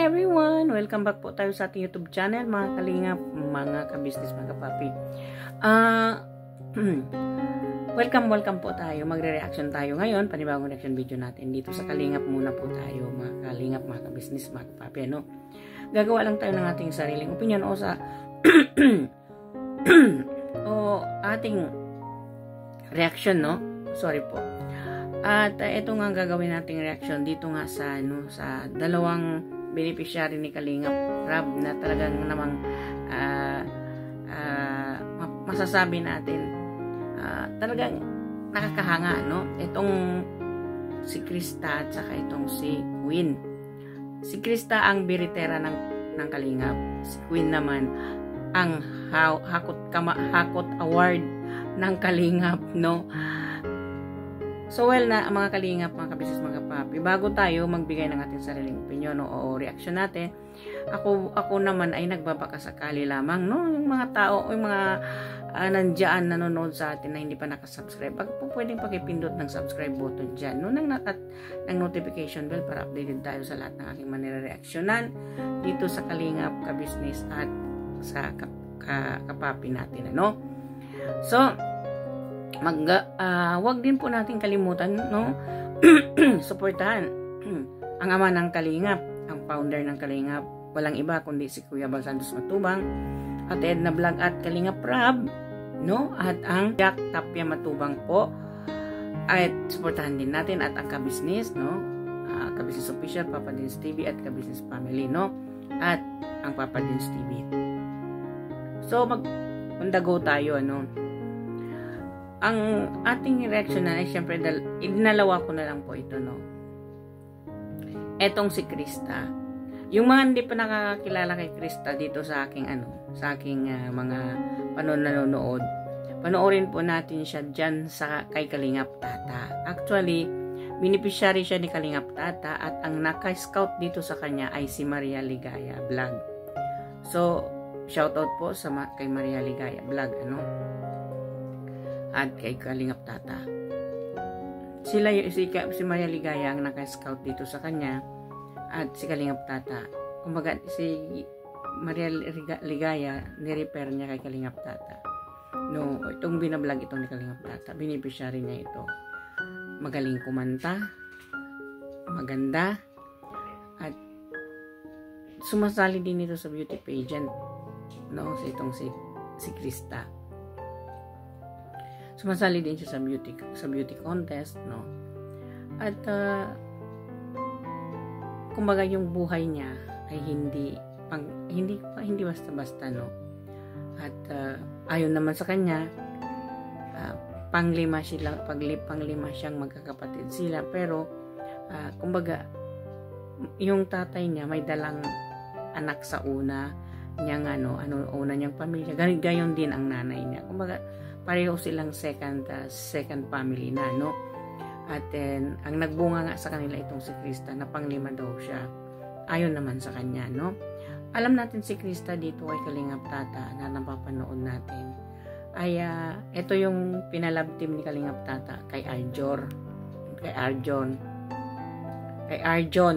everyone! Welcome back po tayo sa ating YouTube channel, mga kalingap, mga ka-business, mga kapapi. Welcome po tayo. Magre-reaction tayo ngayon. Panibagong reaction video natin dito sa Kalingap muna po tayo, mga kalingap, mga ka-business, mga kapapi. Ano? Gagawa lang tayo ng ating sariling opinion o sa o ating reaction, no? Sorry po. At ito nga gagawin nating reaction dito nga sa sa dalawang beneficiary ni Kalingap Rab na talagang namang masasabi natin talagang nakakahanga, no? Itong si Krista at saka itong si Queen. Si Krista ang biritera ng Kalingap. Si Queen naman ang Hakot Award ng Kalingap, no? So well na mga kalingap, mga kabisnes, mga kapapi, bago tayo magbigay ng ating sariling opinion o reaction natin, ako naman ay nagbabakasakali lamang, no, yung mga tao o yung mga nandiyan nanonood sa atin na hindi pa nakasubscribe, pwedeng pakipindot ng subscribe button dyan, no, ng notification bell para updated tayo sa lahat ng aking manire-reaksyonan dito sa Kalingap, kabisnes at sa kapapi natin, ano. So wag din po natin kalimutan, no, suportahan ang ama ng Kalingap, ang founder ng Kalingap, walang iba kundi si Kuya Bal Santos Matubang at Edna Vlog at Kalingap Rab, no, at ang Jack Tapia Matubang po. At suportahan din natin at ang kabisnes, no, Kabisnes Official, Papa Dins TV at Kabisnes Family, no, at ang Papa Dins TV. So mag-undago tayo, no. Ang ating reaction na ay syempre idinalawa ko na lang po ito, no. Etong si Krista. Yung mga hindi pa nakakakilala kay Krista dito sa aking mga nanonood, panoorin po natin siya diyan sa kay Kalingap Tata. Actually, beneficiary siya ni Kalingap Tata at ang naka-scout dito sa kanya ay si Maria Ligaya Vlog. So, shoutout po sa kay Maria Ligaya Vlog, ano? At kay Kalingap Tata. Si Maria Ligaya ang naka-scout dito sa kanya at si Kalingap Tata. Kumbaga si Maria Ligaya ni-repair niya kay Kalingap Tata. No, itong binablog itong ni Kalingap Tata, beneficiary niya ito. Magaling kumanta, maganda, at sumasali din ito sa beauty pageant, no, si Krista. Sumasali din siya sa beauty contest, no. At kumbaga yung buhay niya ay hindi basta-basta, no. At ayon naman sa kanya, panglima siyang magkakapatid sila, pero kumbaga yung tatay niya may dalang anak sa una niyang una niyang pamilya, gayon din ang nanay niya. Kumbaga pareho silang second family na, no. At then ang nagbunga nga sa kanila itong si Krista na panglima daw siya, ayon naman sa kanya, no. Alam natin si Krista dito kay Kalingap Tata na napapanood natin ay ito yung pinalab team ni Kalingap Tata kay Arjon,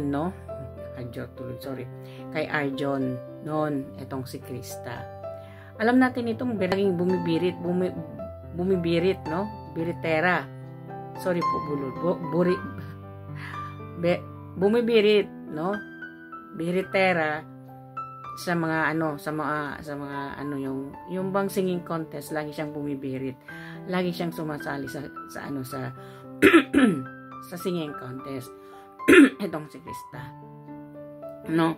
no, kay Arjon noon, itong si Krista. Alam natin itong laging bumibirit, no, biritera. Sorry po, bumibirit, no, biritera sa mga yung bang singing contest, lagi siyang bumibirit. Lagi siyang sumasali sa sa singing contest. Itong si Krista, no.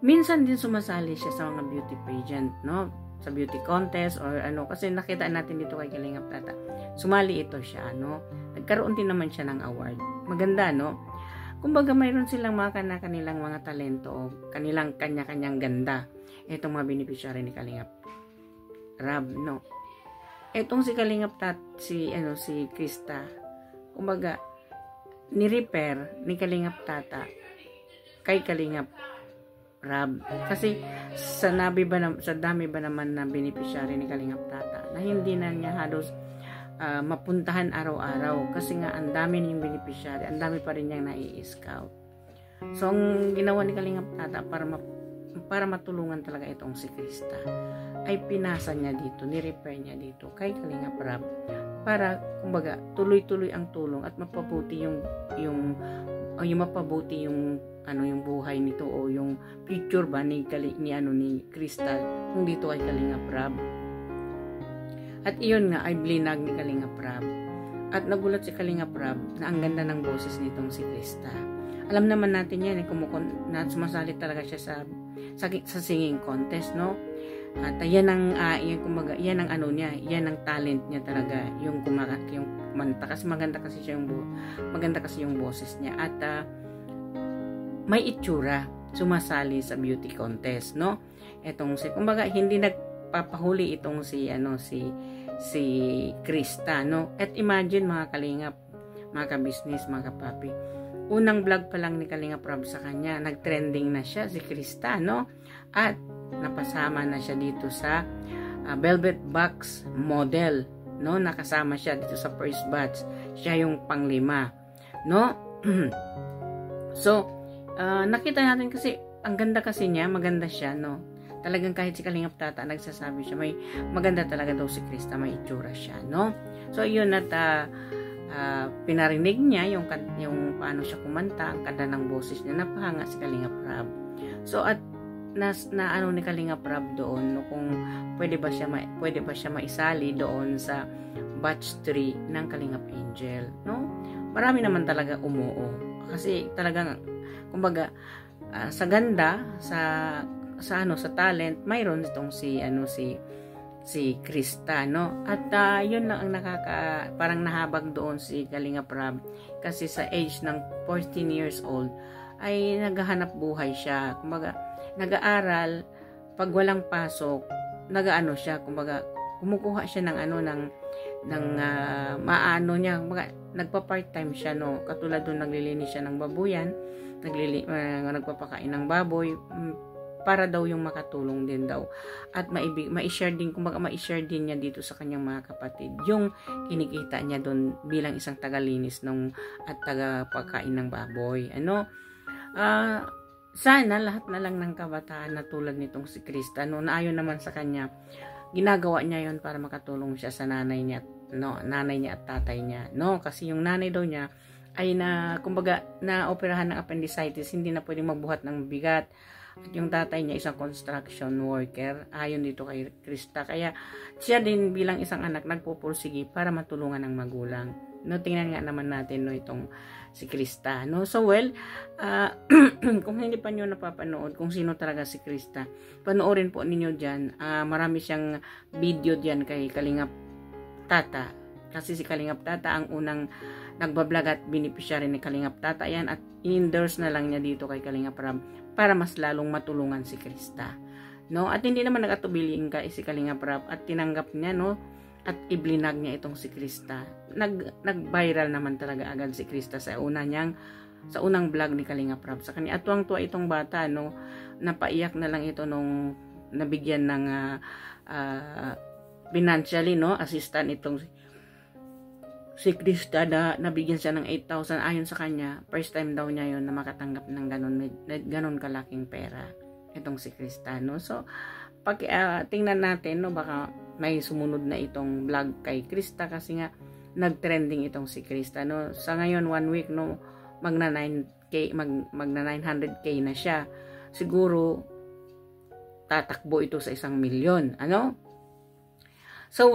Minsan din sumasali siya sa mga beauty pageant, no, sa beauty contest or kasi nakita natin dito kay Kalingap Tata. Sumali ito siya, no. Nagkaroon din naman siya ng award. Maganda, no. Kumbaga mayroon silang kanilang mga talento o kanilang kanya-kanyang ganda. Itong mga beneficiary ni Kalingap Rab, no. Etong si Kalingap si Krista, kumbaga ni-repair ni Kalingap Tata kay Kalingap Rab. Kasi sa dami ba naman na beneficiary ni Kalingap Tata na hindi na niya halos mapuntahan araw-araw kasi nga ang dami niyang beneficiary, ang dami pa rin niyang nai-scout. So, ang ginawa ni Kalingap Tata para matulungan talaga itong si Krista, ay pinasa niya dito, ni-repair niya dito kay Kalingap Rab para kumbaga tuloy-tuloy ang tulong at mapabuti yung mapabuti yung buhay nito o yung future ba ni Krista kung dito kay Kalingap Rab. At iyon nga ay blinag ni Kalingap Rab. At nagulat si Kalingap Rab na ang ganda ng boses nitong si Krista. Alam naman natin yan, na sumasali talaga siya sa singing contest, no? At yan ang yan ang niya, yan ang talent niya talaga, yung kumanta kasi maganda kasi yung boses niya at may itsura, sumasali sa beauty contest, no? Etong kumbaga hindi nagpapahuli itong si Krista, no? At imagine mga kalingap, mga ka-business, mga kapapi, unang vlog pa lang ni Kalingap Rab sa kanya, nag-trending na siya si Krista, no? At napasama na siya dito sa Velvet Box model, no? Nakasama siya dito sa first batch. Siya yung pang-5, no? So, nakita natin kasi ang ganda kasi niya, maganda siya, no? Talagang kahit si Kalingap Tata nagsasabi siya, may maganda talaga daw si Krista, may itsura siya, no? So, yun at pinarinig niya yung paano siya kumanta, ang ganda ng boses niya, napahanga si Kalingap Rab. So, at ni Kalingap Rab doon, no, kung pwede ba siya maisali doon sa batch 3 ng Kalingap Angel, no? Marami naman talaga umuo kasi talagang kumbaga sa ganda, sa talent, mayroon itong si Krista, no? At yun lang ang parang nahabag doon si Kalingap Rab kasi sa age ng 14 years old ay naghahanap buhay siya, kumbaga nag-aaral, pag walang pasok, siya, kumbaga kumukuha siya ng maano niya, kumbaga nagpa-part-time siya, no? Katulad doon naglilinis siya ng babuyan, nagpapakain ng baboy, para daw yung makatulong din daw at ma-share din, kumbaga ma-share din niya dito sa kanyang mga kapatid yung kinikita niya doon bilang isang tagalinis at tagapakain ng baboy, sana lahat na lang ng kabataan na tulad nitong si Krista, no, na ayon naman sa kanya, ginagawa niya yon para makatulong siya sa nanay niya at tatay niya, no? Kasi yung nanay daw niya ay kumbaga na operahan ng appendicitis, hindi na pwedeng magbuhat ng bigat. At yung tatay niya isang construction worker, ayon dito kay Krista. Kaya siya din bilang isang anak nagpupursige para matulungan ng magulang. No, tingnan nga naman natin, no, itong si Krista, no. So kung hindi pa niyo napapanood kung sino talaga si Krista, panoorin po ninyo diyan. Marami siyang video diyan kay Kalingap Tata. Kasi si Kalingap Tata ang unang nagbablog at beneficiary ni Kalingap Tata yan, at in-endorse na lang niya dito kay Kalingap Rab para mas lalong matulungan si Krista, no? At hindi naman nagatubiling si Kalingap Rab at tinanggap niya, no, at iblinag niya itong si Krista. Nag-viral naman talaga agad si Krista sa unang vlog ni Kalingap Rab sa kanya. At tuwang-tuwa itong bata, no, napaiyak na lang ito nung nabigyan ng financially, no, assistant itong si Krista, na nabigyan siya ng 8,000. Ayon sa kanya, first time daw niya yon na makatanggap ng ganon kalaking pera itong si Krista, no? So tingnan natin, no, baka may sumunod na itong vlog kay Krista kasi nga nag-trending itong si Krista, no? Sa ngayon 1 week, no, magna 900k na siya. Siguro tatakbo ito sa 1 milyon, So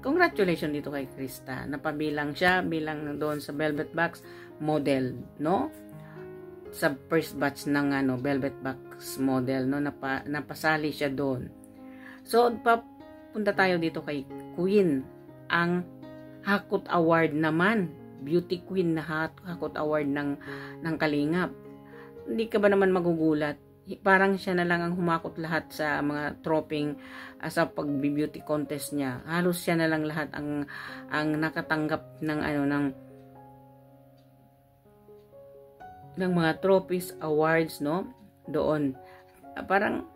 congratulations dito kay Krista. Napabilang siya bilang doon sa Velvet Box model, no? Sa first batch ng Velvet Box model, no, napasali siya doon. So papunta tayo dito kay Queen, ang Hakot Award naman, Beauty Queen na Hakot Award ng Kalingap. Hindi ka ba naman magugulat? Parang siya na lang ang humakot lahat sa mga troping sa pag-beauty contest niya. Halos siya na lang lahat ang nakatanggap ng ng mga trophies, awards, no, doon. Parang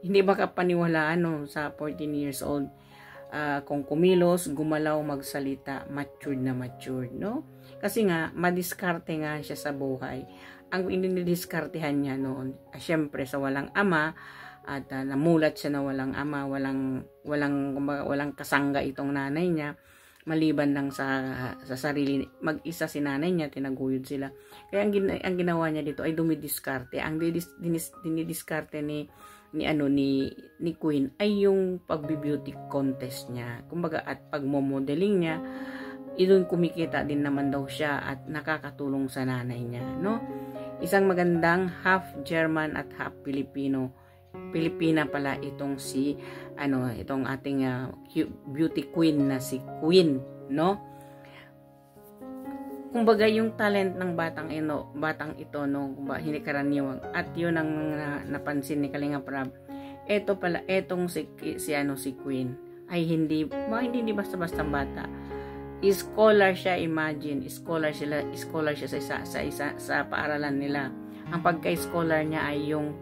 hindi makapaniwalaan, no, sa 14 years old. kung kumilos, gumalaw, magsalita, matured, no? Kasi nga, madiskarte nga siya sa buhay. Ang inidiskartehan niya noon, syempre sa walang ama, at namulat siya na walang ama, walang kasangga itong nanay niya, maliban lang sa sarili, mag-isa si nanay niya, tinaguyod sila. Kaya ang ginawa niya dito ay dumidiskarte. Ang dinidiskarte ni Queen ay yung pagbi-beauty contest niya. Kumbaga, at pagmo-modeling niya, doon kumikita din naman daw siya at nakakatulong sa nanay niya, no? Isang magandang half German at half Pilipina pala itong itong ating beauty queen na si Queen, no? Kumbaga yung talent ng batang ito, no, hindi karaniwang, at yun ang napansin ni Kalinga Prab. Etong si Queen ay hindi basta-basta bata. Scholar siya, imagine, scholar siya sa paaralan nila. Ang pagka-scholar niya ay yung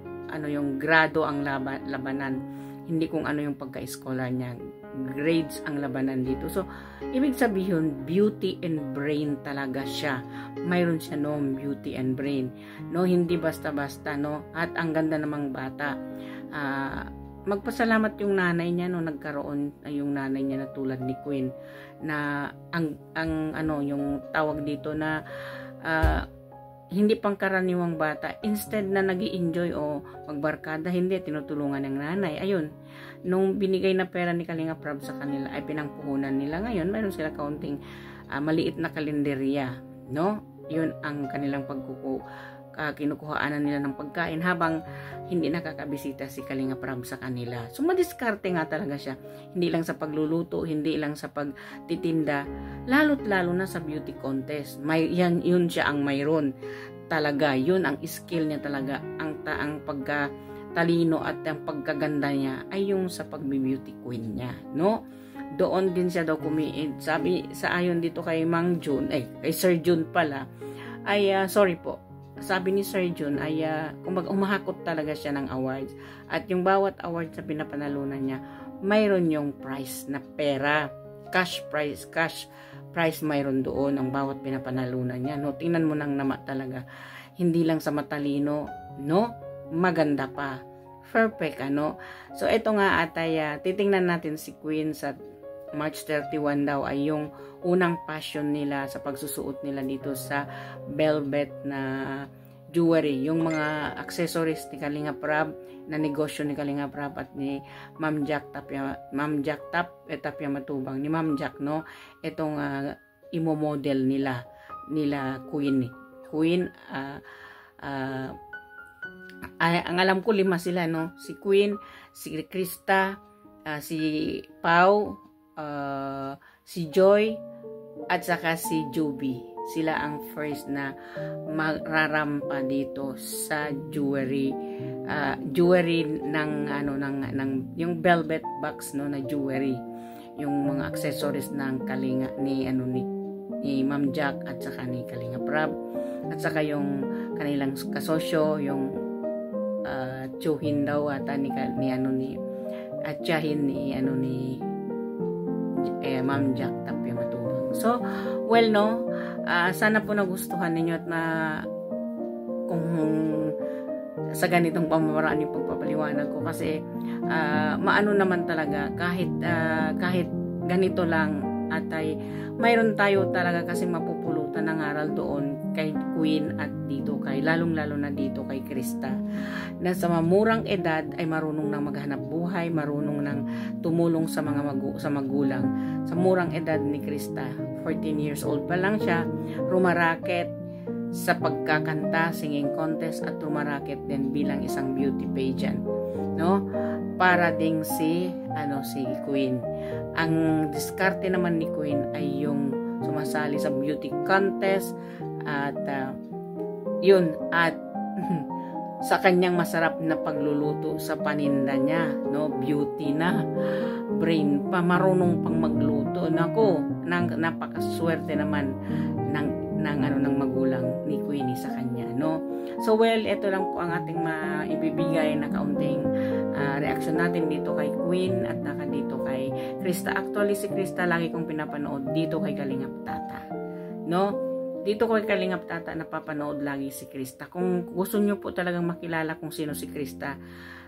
grado ang labanan, hindi kung ano yung pagka-scholar niya, grades ang labanan dito. So ibig sabihin, beauty and brain talaga siya. Mayroon siya beauty and brain, no, hindi basta-basta, no. At ang ganda namang bata. Magpasalamat yung nanay niya, no, nagkaroon yung nanay niya na tulad ni Queen, na yung tawag dito na hindi pangkaraniwang bata. Instead na nag-i-enjoy o magbarkada, hindi, tinutulungan ng nanay. Ayun, nung binigay na pera ni Kalinga Prab sa kanila ay pinangpuhunan nila. Ngayon mayroon sila kaunting maliit na kalenderya, no. Yun ang kanilang kinukuhaanan nila ng pagkain habang hindi nakakabisita si Kalinga Prab sa kanila. So madiskarte nga talaga siya, hindi lang sa pagluluto, hindi lang sa pagtitinda, lalo't lalo na sa beauty contest. Yun siya ang mayroon talaga, yun ang skill niya talaga. Ang pagkatalino at ang pagkaganda niya ay yung sa pagbi-beauty queen niya, no. Doon din siya daw kumiid. Sabi sa ayon dito kay kay Sir Jun pala, ay sabi ni Sir Jun ay kumbaga umahakot talaga siya ng awards, at yung bawat awards na pinapanalunan niya mayroon yung prize na pera, cash prize mayroon doon ang bawat pinapanalunan niya, no. Tingnan mo nang nama talaga, hindi lang sa matalino, no, maganda pa, perfect, ano. So ito nga atay titingnan natin si Queen sa March 31 daw ay yung unang passion nila sa pagsusuot nila dito sa velvet na jewelry, yung mga accessories ni Kalinga Prab, na negosyo ni Kalinga Prab at ni Ma'am Jack Tapia Matubang, ni Ma'am Jack, no. Itong imo-model nila Queen. Ang alam ko 5 sila, no. Si Queen, si Krista, si Pau, si Joy, at saka si Juby. Sila ang first na mararampa dito sa jewelry ng yung velvet box, no, na jewelry, yung mga accessories ng Kalinga ni Ma'am Jack at saka ni Kalinga Prab, at saka yung kanilang kasosyo, yung Chuhin daw ata at Chahin ni Ma'am Jack Tapia Matubang. So, well, no, sana po nagustuhan ninyo at kung sa ganitong pamamaraan yung pagpapaliwanag ko, kasi maano naman talaga kahit ganito lang at ay mayroon tayo talaga kasi mapupulutan ng aral doon kay Queen at dito lalong-lalo na dito kay Krista, na sa mamurang edad ay marunong nang maghanap buhay, marunong nang tumulong sa mga magulang. Sa murang edad ni Krista, 14 years old pa lang siya, rumaraket sa pagkakanta, singing contest, at rumaraket din bilang isang beauty pageant, no, para ding si Queen. Ang diskarte naman ni Queen ay yung sumasali sa beauty contest at sa kanyang masarap na pagluluto sa paninda niya, no, beauty na, brain pa, marunong pang magluto. Nako, napakaswerte naman ng magulang ni Queenie sa kanya, no. So well, ito lang po ang ating maibibigay na kaunting reaction natin dito kay Queen at naka dito kay Krista. Actually, si Krista lagi kong pinapanood dito kay Kalingap Tata. No? Dito kay Kalingap Tata napapanood lagi si Krista. Kung gusto nyo po talagang makilala kung sino si Krista,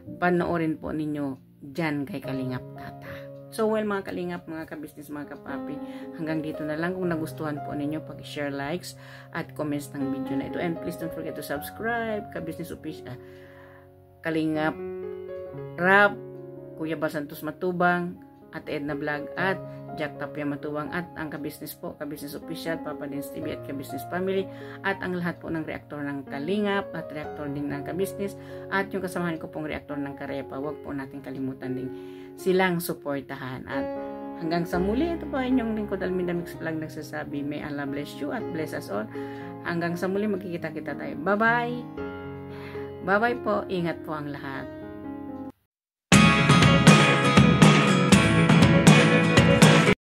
panoorin po ninyo dyan kay Kalingap Tata. So well mga kalingap, mga kabisnes, mga kapapi, hanggang dito na lang. Kung nagustuhan po ninyo, pag-share, likes, at comments ng video na ito. And please don't forget to subscribe, Kabisnes Official, Kalingap Rap, Kuya Basantos Matubang, at Edna Vlog, at Jack Tapia Matubang, at ang Kabisnes po, Kabisnes Official, Papa Dins TV, at Kabisnes Family, at ang lahat po ng reaktor ng Kalingap, at reaktor din ng Kabisnes, at yung kasamahan ko pong reaktor ng Karepa. Huwag po natin kalimutan din silang suportahan. At hanggang sa muli, ito po inyong lingkod Alminda Mix Vlog nagsasabi, may Allah bless you at bless us all. Hanggang sa muli, magkikita-kita tayo. Bye-bye! Bye-bye po. Ingat po ang lahat.